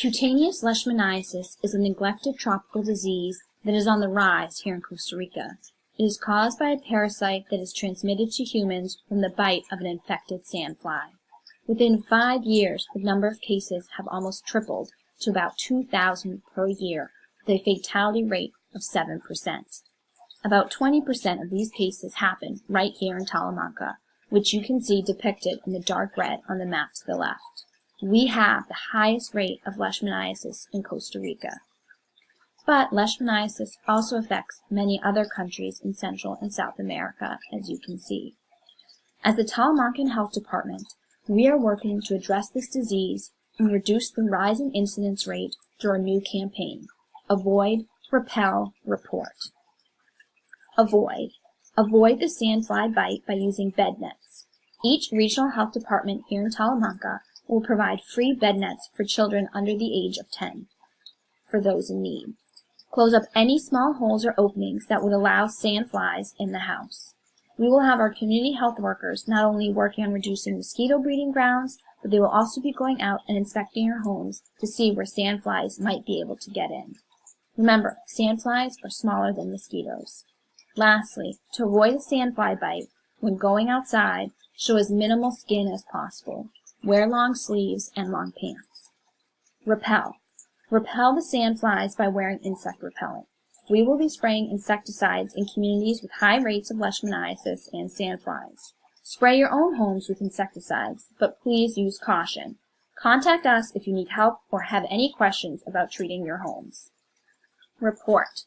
Cutaneous leishmaniasis is a neglected tropical disease that is on the rise here in Costa Rica. It is caused by a parasite that is transmitted to humans from the bite of an infected sandfly. Within 5 years, the number of cases have almost tripled to about 2,000 per year, with a fatality rate of 7%. About 20% of these cases happen right here in Talamanca, which you can see depicted in the dark red on the map to the left. We have the highest rate of leishmaniasis in Costa Rica. But leishmaniasis also affects many other countries in Central and South America, as you can see. As the Talamancan Health Department, we are working to address this disease and reduce the rising incidence rate through our new campaign, Avoid, Repel, Report. Avoid. Avoid the sandfly bite by using bed nets. Each regional health department here in Talamanca will provide free bed nets for children under the age of 10 for those in need. Close up any small holes or openings that would allow sandflies in the house. We will have our community health workers not only working on reducing mosquito breeding grounds, but they will also be going out and inspecting your homes to see where sandflies might be able to get in. Remember, sandflies are smaller than mosquitoes. Lastly, to avoid a sandfly bite, when going outside, show as minimal skin as possible. Wear long sleeves and long pants. Repel. Repel the sandflies by wearing insect repellent. We will be spraying insecticides in communities with high rates of leishmaniasis and sandflies. Spray your own homes with insecticides, but please use caution. Contact us if you need help or have any questions about treating your homes. Report.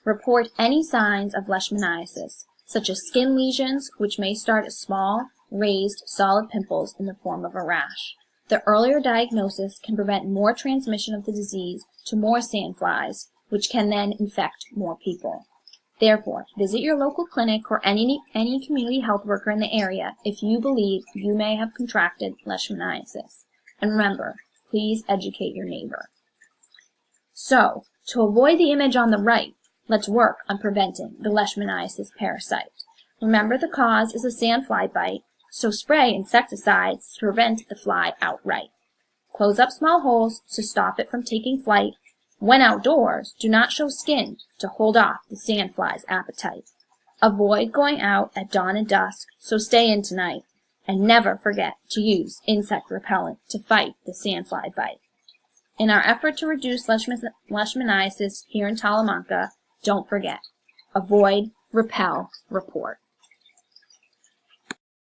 Report any signs of leishmaniasis, such as skin lesions, which may start as small, raised, solid pimples in the form of a rash. The earlier diagnosis can prevent more transmission of the disease to more sandflies, which can then infect more people. Therefore, visit your local clinic or any community health worker in the area if you believe you may have contracted leishmaniasis. And remember, please educate your neighbor. So, to avoid the image on the right, let's work on preventing the leishmaniasis parasite. Remember, the cause is a sandfly bite, so spray insecticides to prevent the fly outright. Close up small holes to stop it from taking flight. When outdoors, do not show skin to hold off the sandfly's appetite. Avoid going out at dawn and dusk, so stay in tonight. And never forget to use insect repellent to fight the sandfly bite. In our effort to reduce leishmaniasis here in Talamanca, don't forget, avoid, repel, report.